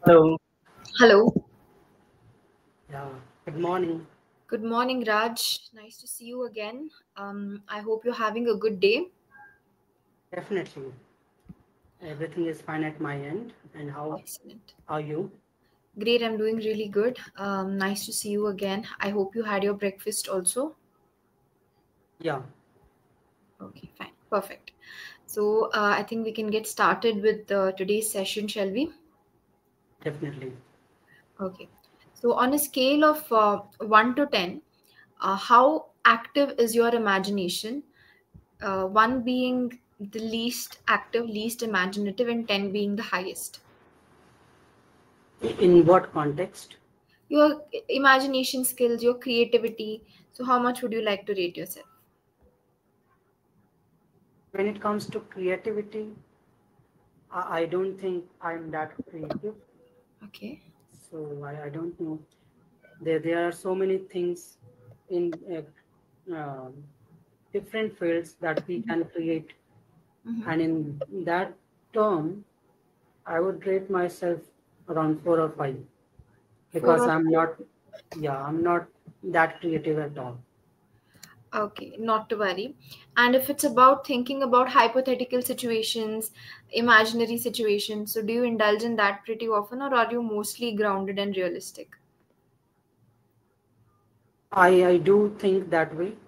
Hello. Hello. Yeah. Good morning. Good morning, Raj. Nice to see you again. I hope you're having a good day. Definitely. Everything is fine at my end. And how Excellent. are you? Great, I'm doing really good. Nice to see you again. I hope you had your breakfast also. Yeah, Okay, fine. Perfect. So, I think we can get started with today's session, shall we? definitely. Okay. So, on a scale of 1 to 10, how active is your imagination? 1 being the least active, least imaginative, and 10 being the highest. In what context? Your imagination skills, your creativity. So, how much would you like to rate yourself? When it comes to creativity, I don't think I'm that creative. Okay. So I don't know. There are so many things in different fields that we can create. Mm-hmm. And in that term, I would rate myself around 4 or 5 Four because or I'm five. not, yeah, I'm not that creative at all. Okay, not to worry. And if it's about thinking about hypothetical situations, imaginary situations, so do you indulge in that pretty often, or are you mostly grounded and realistic? I do think that way,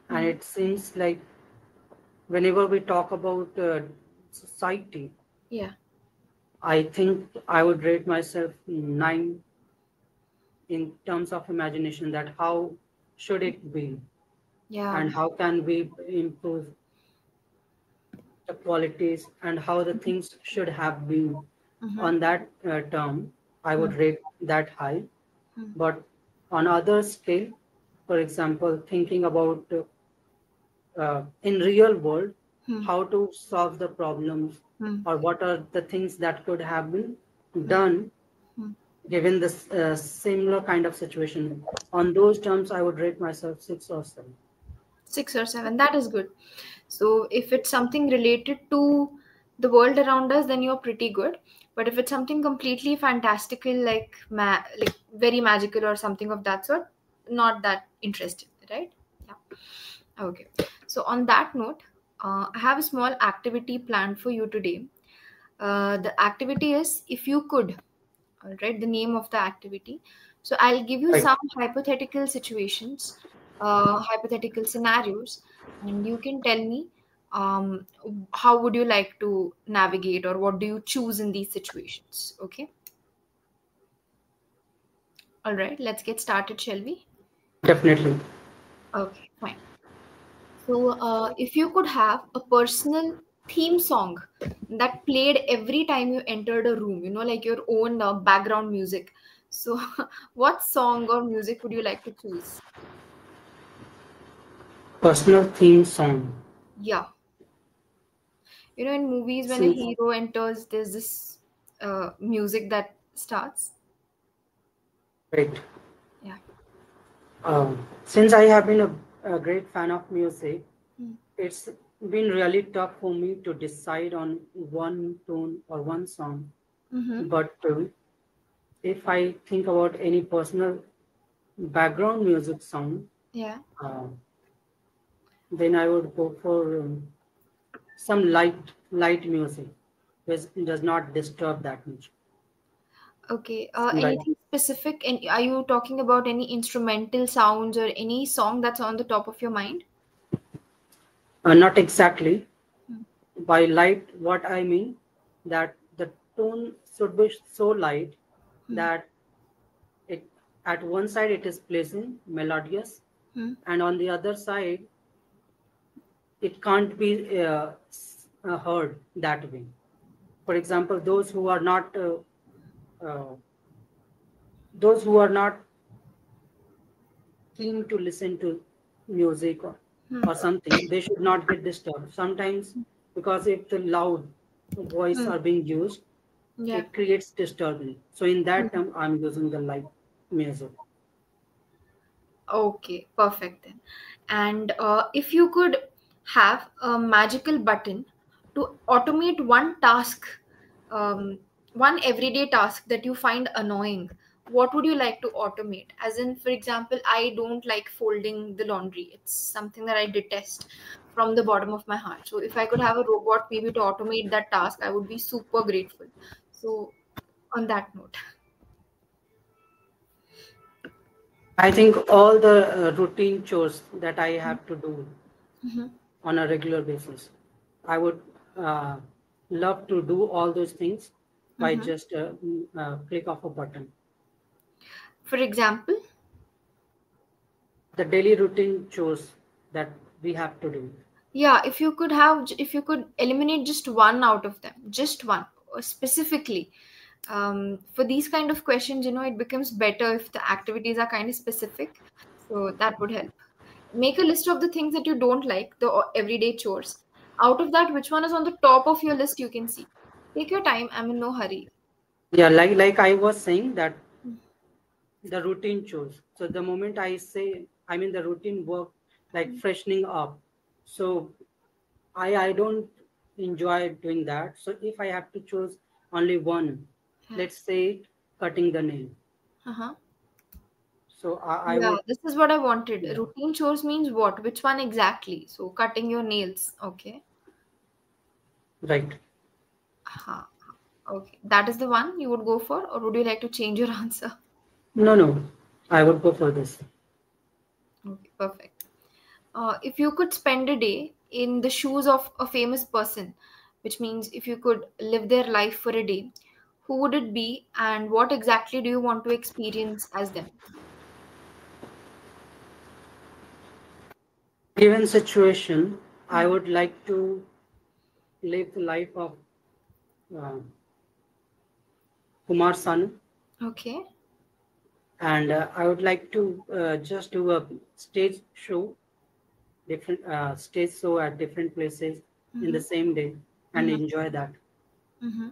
and Mm-hmm. it seems like whenever we talk about society, Yeah. I think I would rate myself 9 in terms of imagination. That how should it be, Yeah. and how can we improve the qualities, and how the things should have been. Mm-hmm. On that term, I would rate that high. Mm-hmm. But on other scale, for example, thinking about in real world how to solve the problems, Mm-hmm. or what are the things that could have been done given this similar kind of situation. On those terms, I would rate myself 6 or 7. 6 or 7, that is good. So if it's something related to the world around us, then you're pretty good. But if it's something completely fantastical, like very magical or something of that sort, not that interested, right? Yeah. Okay. So on that note, I have a small activity planned for you today. The activity is, if you could, all right, the name of the activity. So I'll give you Right. some hypothetical situations, hypothetical scenarios, and you can tell me um, how would you like to navigate, or what do you choose in these situations. Okay. All right, let's get started, shall we? Definitely. Okay, fine. So, if you could have a personal theme song that played every time you entered a room, like your own background music. So, what song or music would you like to choose? Personal theme song. Yeah. In movies, when a Since hero enters, there's this music that starts. right, Yeah. since I have been a great fan of music, Hmm. it's been really tough for me to decide on one tone or one song. Mm-hmm. But if I think about any personal background music song, Yeah. uh, then I would go for some light music, which does not disturb that much. Okay. Some light, Anything specific? And are you talking about any instrumental sounds or any song that's on the top of your mind? not exactly Hmm. by light. What I mean that the tone should be so light Hmm. that it at one side it is pleasant, melodious, Hmm. and on the other side it can't be heard that way. For example, uh, those who are not keen to listen to music or Hmm. something, they should not get disturbed. Sometimes, because if the loud voice Hmm. are being used, Yeah. it creates disturbance. So in Hmm. that term, I'm using the light music. Okay, perfect then. And if you could have a magical button to automate one task, um, one everyday task that you find annoying, what would you like to automate? As in, for example, I don't like folding the laundry. It's something that I detest from the bottom of my heart. So if I could have a robot maybe to automate that task, I would be super grateful. So on that note. I think all the routine chores that I have to do Mhm. on a regular basis, I would uh, love to do all those things by Mhm. just click of a button. For example, The daily routine chores that we have to do. yeah, if you could eliminate just one out of them, just one, or specifically, for these kind of questions, it becomes better if the activities are kind of specific. So that would help. Make a list of the things that you don't like, the everyday chores. Out of that, which one is on the top of your list, you can see. Take your time. I'm in no hurry. Yeah, like I was saying that the routine chores. So the moment I say I'm in the routine work, like freshening up, so I don't enjoy doing that. So if I have to choose only one, Yeah. let's say cutting the nail. Uh-huh. So I Yeah, would, this is what I wanted. yeah, Routine chores means what? Which one exactly? So cutting your nails. Okay. right. Huh. Okay. That is the one you would go for, or would you like to change your answer? No, I would go for this. Okay, perfect. If you could spend a day in the shoes of a famous person, which means if you could live their life for a day, who would it be and what exactly do you want to experience as them? Given situation, I Mhm. would like to live the life of uh, Kumar Sanu, Okay. and I would like to just do a stage show, different stage show at different places in the Mm-hmm. same day, and Mm-hmm. enjoy that. Mm-hmm.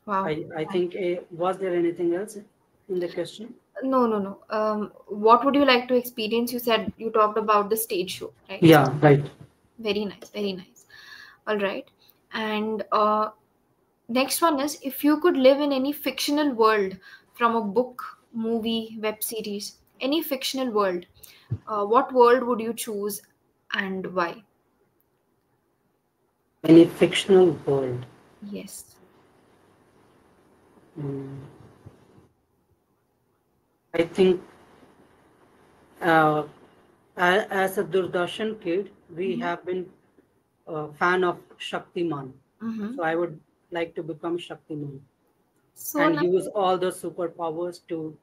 Wow. I think was there anything else in the question? No, no, no. What would you like to experience? You said you talked about the stage show, right? Yeah, right. Very nice, very nice. All right. And next one is if you could live in any fictional world from a book, movie, web series, any fictional world, what world would you choose and why? Any fictional world. Yes. Mm, I think uh, as a Durdarshan kid, we Mm-hmm. have been a fan of Shaktiman. Mm-hmm. So I would like to become Shaktiman So and nice. use all the superpowers to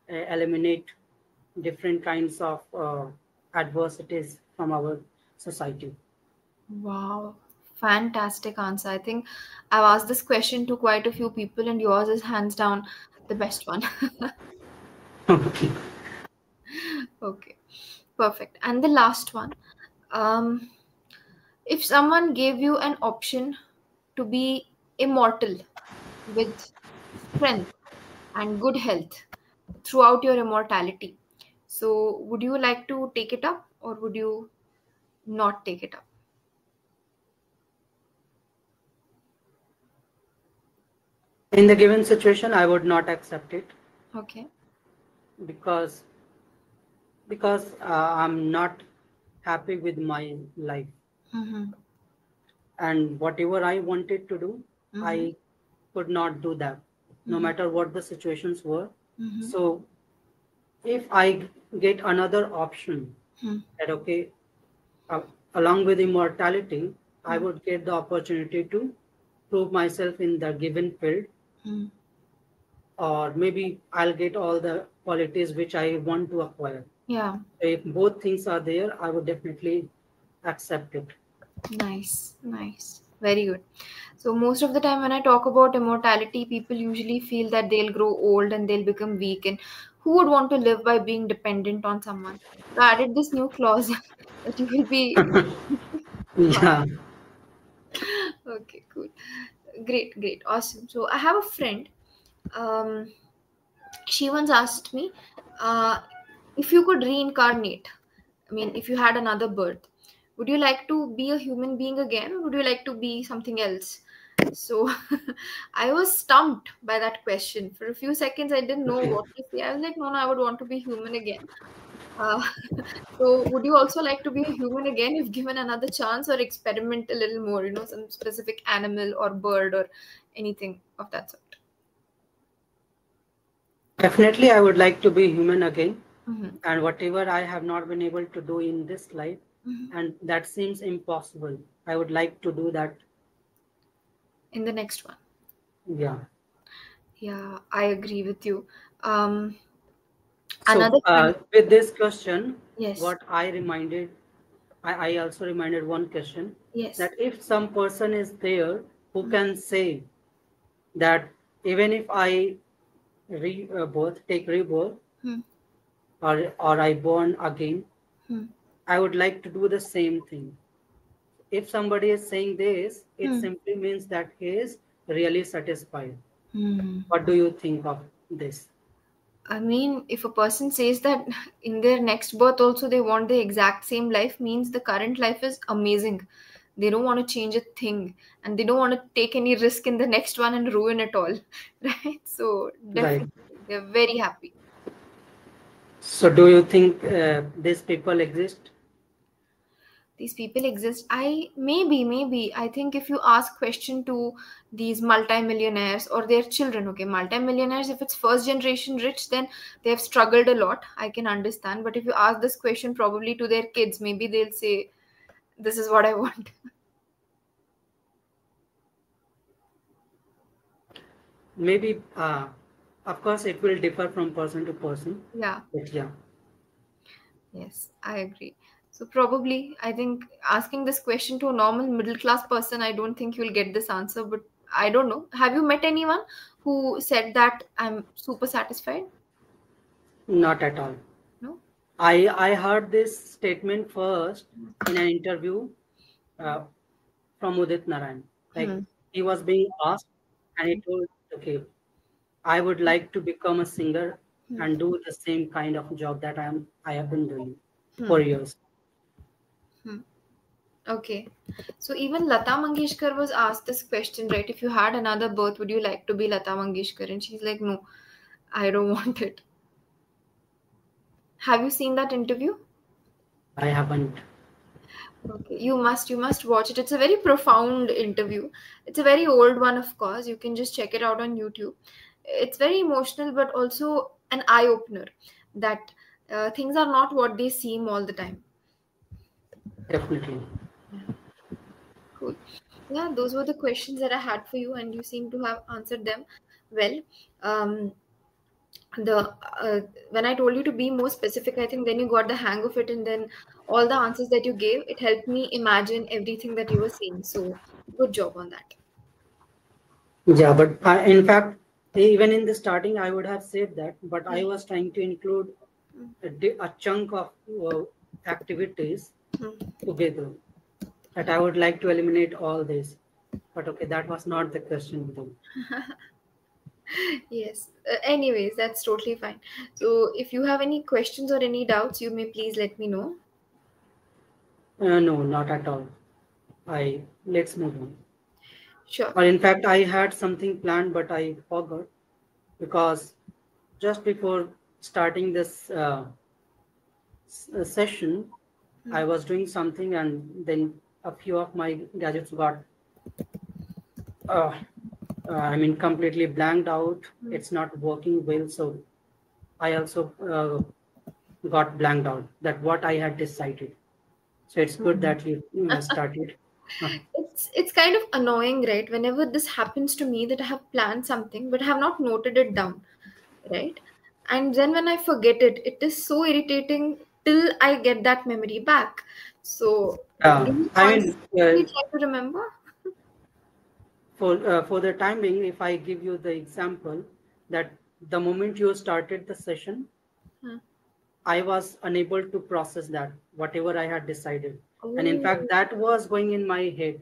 eliminate different kinds of adversities from our society. Wow. Fantastic answer. I think I've asked this question to quite a few people, and yours is hands down the best one. Okay. Perfect. And the last one. Um, if someone gave you an option to be immortal with strength and good health throughout your immortality, so would you like to take it up or would you not take it up? In the given situation, I would not accept it Okay. because I'm not happy with my life, Mm-hmm. and whatever I wanted to do, Mm-hmm. I could not do that, no Mm-hmm. matter what the situations were. Mm-hmm. So if I get another option that okay, uh, along with immortality, I Mm-hmm. would get the opportunity to prove myself in the given field, Mm-hmm. or maybe I'll get all the qualities which I want to acquire. Yeah. If both things are there, I would definitely accept it. Nice, nice. Very good. So, most of the time, when I talk about immortality, people usually feel that they'll grow old and they'll become weak. And who would want to live by being dependent on someone? So, I added this new clause that you will be. Wow. Yeah. Okay, cool. Great, great. Awesome. So, I have a friend. Um, she once asked me uh, if you could reincarnate. I mean, if you had another birth, would you like to be a human being again or would you like to be something else? So I was stumped by that question. For a few seconds, I didn't know Okay. what to say. I was like, no, I would want to be human again. Uh, so, would you also like to be a human again if given another chance, or experiment a little more, some specific animal or bird or anything of that sort? Definitely, I would like to be human again, Mm-hmm. and whatever I have not been able to do in this life, Mm-hmm. and that seems impossible, I would like to do that. In the next one. Yeah. Yeah, I agree with you. Um, So, another kind. with this question, Yes. what I reminded, I also reminded one question, Yes. that if some person is there who Mm-hmm. can say that even if I take rebirth, or I born again, Hmm. I would like to do the same thing. If somebody is saying this, it Hmm. simply means that he is really satisfied. Hmm. What do you think of this? I mean, if a person says that in their next birth also they want the exact same life, means the current life is amazing. They don't want to change a thing, and they don't want to take any risk in the next one and ruin it all. Right? So, Right. definitely, they're very happy. So, do you think these people exist? These people exist. Maybe I think if you ask question to these multimillionaires or their children, okay, multimillionaires, if it's first generation rich, then they have struggled a lot, I can understand. But if you ask this question probably to their kids, maybe they'll say, this is what I want. Maybe, of course, it will differ from person to person. Yeah. But yeah, Yes, I agree. So probably, I think asking this question to a normal middle class person, I don't think you'll get this answer. But I don't know, have you met anyone who said that I'm super satisfied? not at all. No. I heard this statement first in an interview uh, from Udit Narayan. Like, Hmm. he was being asked, and he told, "Okay, I would like to become a singer Hmm. and do the same kind of job that I have been doing Hmm. for years." Hmm. Okay. So even Lata Mangeshkar was asked this question, right? If you had another birth, would you like to be Lata Mangeshkar? And she's like, no, I don't want it. Have you seen that interview? I haven't. Okay, you must watch it. It's a very profound interview. It's a very old one, of course. You can just check it out on YouTube. It's very emotional, but also an eye opener that things are not what they seem all the time. Definitely. Cool. Yeah, those were the questions that I had for you, and you seem to have answered them well. Um, the when I told you to be more specific, I think then you got the hang of it, and then all the answers that you gave, it helped me imagine everything that you were saying. So, good job on that. Yeah, but in fact, even in the starting, I would have said that, but Hmm. I was trying to include a chunk of activities Hmm. together, that I would like to eliminate all this. But okay, that was not the question though. Yes. Anyways, that's totally fine. So, if you have any questions or any doubts, you may please let me know. No, not at all. I Let's move on. Sure. Or in fact, I had something planned, but I forgot, because just before starting this session, Hmm. I was doing something, and then a few of my gadgets got, uh, completely blanked out. Hmm. It's not working well, so I also got blanked out. That what I had decided. So it's good that you started. It's kind of annoying, right? Whenever this happens to me, that I have planned something but I have not noted it down, right? And then when I forget it, it is so irritating till I get that memory back. So, do you I mean, constantly try to remember? for the time being, if I give you the example that the moment you started the session, Huh. I was unable to process that whatever I had decided, and in fact, Oh. that was going in my head.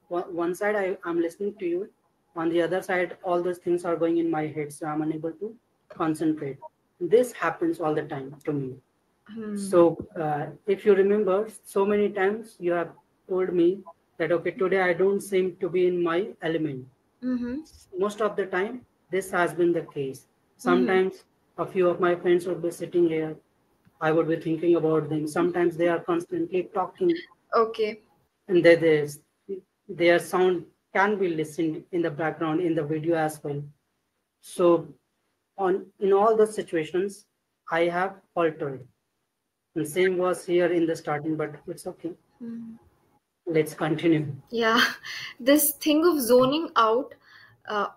One side I'm listening to you, on the other side all those things are going in my head, so I'm unable to concentrate. This happens all the time to me. Hmm. So if you remember, so many times you have told me that okay, today I don't seem to be in my element. Mm-hmm. Most of the time, this has been the case. Mm-hmm. Sometimes a few of my friends would be sitting here. I would be thinking about them. Sometimes they are constantly talking, Okay. and their sound can be listened in the background in the video as well. So, in all those situations, I have faltered. And same was here in the starting, but it's okay. Mm. Let's continue. Yeah, this thing of zoning out,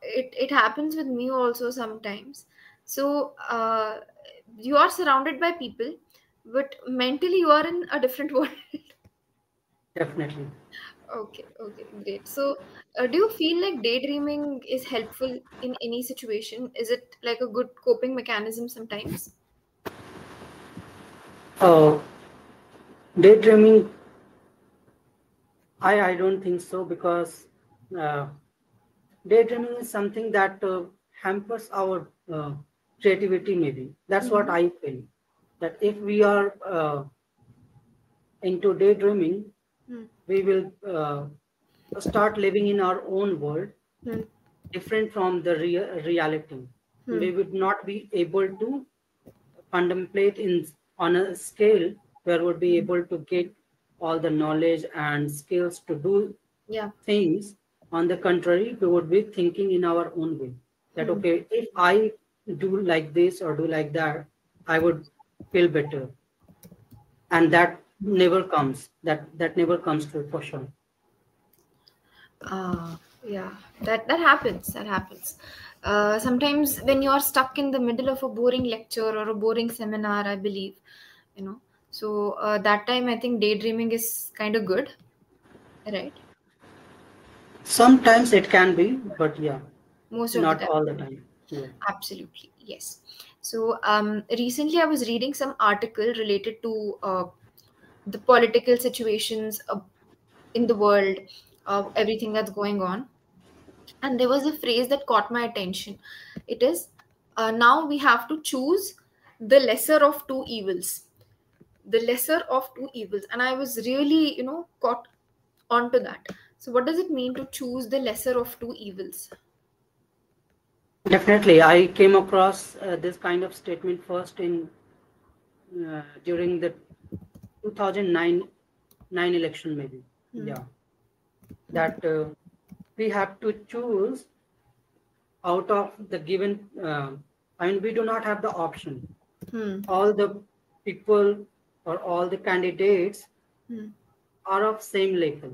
it happens with me also sometimes. So you are surrounded by people, but mentally you are in a different world. Definitely. Okay, okay, great. So, do you feel like daydreaming is helpful in any situation? Is it like a good coping mechanism sometimes? Uh, Daydreaming, I don't think so because uh, daydreaming is something that hampers our creativity. Maybe that's what Mm-hmm. I feel. That if we are into daydreaming, we will start living in our own world, Mm-hmm. different from the reality. We would not be able to contemplate in on a scale where would be able to get all the knowledge and skills to do Yeah. things. On the contrary, we would be thinking in our own way that Hmm. okay, if I do like this or do like that, I would feel better, and that never comes true for sure. Yeah, that happens. That happens. Sometimes when you are stuck in the middle of a boring lecture or a boring seminar, I believe, you know. So that time, I think daydreaming is kind of good, right? Sometimes it can be, but yeah, Most of the not time. all the time. Yeah. Absolutely, yes. So recently, I was reading some article related to the political situations in the world, everything that's going on. And there was a phrase that caught my attention. It is, now we have to choose the lesser of two evils. The lesser of two evils. And I was really, caught onto that. So, what does it mean to choose the lesser of two evils? Definitely, I came across this kind of statement first in during the 2009 election, maybe. Hmm. Yeah, that we have to choose out of the given. I mean, we do not have the option. Hmm. All the people or all the candidates Hmm. are of same level,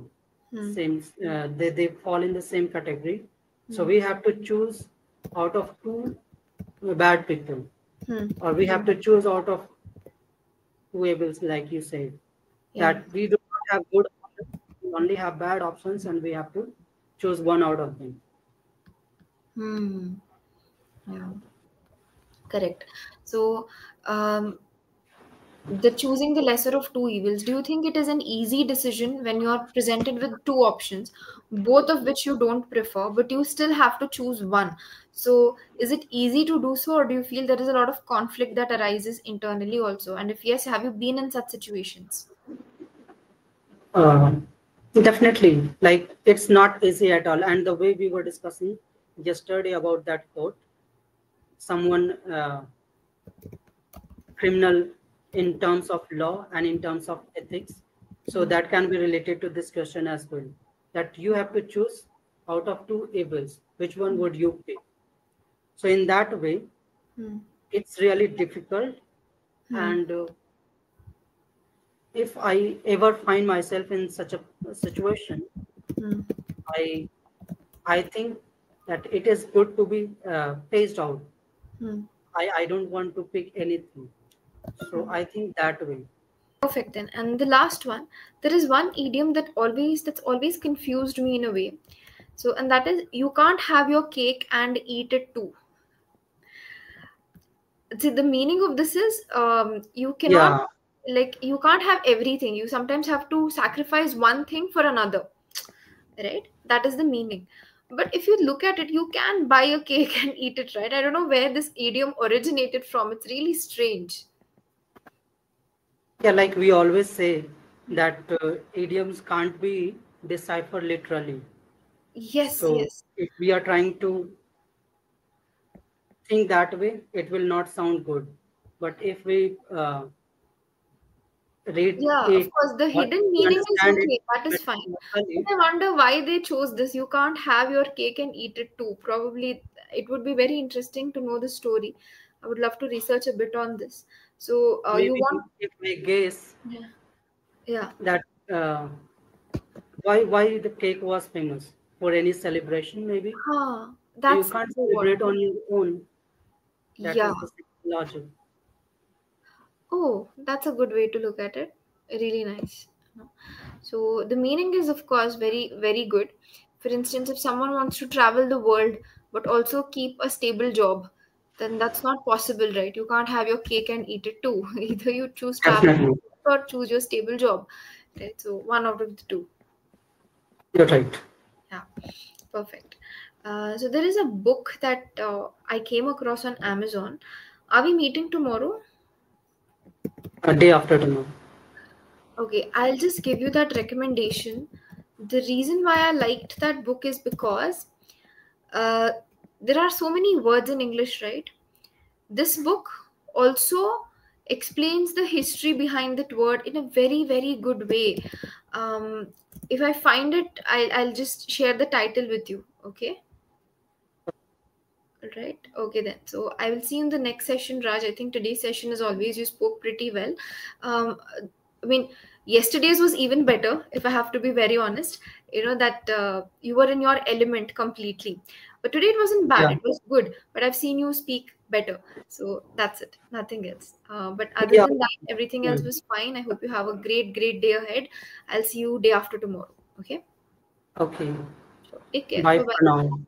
Hmm. same. They fall in the same category. So Hmm. we have to choose out of two bad people, Hmm. or we have to choose out of two evils, like you said. Yeah. That we do not have good options, we only have bad options, and we have to choose one out of them. Hmm. Yeah. Correct. So, um, the choosing the lesser of two evils, do you think it is an easy decision when you are presented with two options, both of which you don't prefer, but you still have to choose one? So, is it easy to do so, or do you feel there is a lot of conflict that arises internally also? And if yes, have you been in such situations? Uh, Definitely, like it's not easy at all. And the way we were discussing yesterday about that quote, someone criminal in terms of law and in terms of ethics. So Hmm. that can be related to this question as well. That you have to choose out of two evils, which one would you pick? So in that way, Hmm. it's really difficult. Hmm. And if I ever find myself in such a situation, Hmm. I I think that it is good to be phased out. Hmm. I don't want to pick anything. So I think that way. Perfect then. And the last one, there is one idiom that's always confused me in a way. So, and that is, you can't have your cake and eat it too. See, the meaning of this is, you cannot, Yeah, like, you can't have everything. You sometimes have to sacrifice one thing for another, right? That is the meaning. But if you look at it, you can buy a cake and eat it, right? I don't know where this idiom originated from. It's really strange. yeah. Like we always say that idioms can't be. decipher literally. Yes, So yes. if we are trying to think that way, it will not sound good. But if we read Yeah, of it, course, the what hidden we meaning is understand it okay. That is fine. But metaphorically, I wonder why they chose this. You can't have your cake and eat it too. Probably it would be very interesting to know the story. I would love to research a bit on this. So, you maybe want, if I guess yeah, yeah. that why the cake was famous for any celebration, maybe. Huh, So you that's can't what. celebrate on your own. That Yeah. is the simple logic. Oh, that's a good way to look at it. Really nice. So the meaning is, of course, very, very good. For instance, if someone wants to travel the world but also keep a stable job, then that's not possible, right? You can't have your cake and eat it too. Either you choose travel Definitely, or choose your stable job, right? So one out of the two. you're right. Yeah, perfect. So there is a book that I came across on Amazon. Are we meeting tomorrow? A day after tomorrow. Okay, I'll just give you that recommendation. The reason why I liked that book is because uh, there are so many words in English, right? This book also explains the history behind that word in a very, very good way. Um, if I find it, I'll just share the title with you. Okay. All right. Okay, then. So I will see you in the next session, Raj. I think today's session, as always, you spoke pretty well. Um, I mean, yesterday's was even better, if I have to be very honest. You know, that you were in your element completely. But today it wasn't bad. Yeah, It was good. But I've seen you speak better. So that's it. Nothing else. But other yeah. than that, everything else Mm. was fine. I hope you have a great, great day ahead. I'll see you day after tomorrow. Okay. Okay. So take care. Bye Bye for bye. now.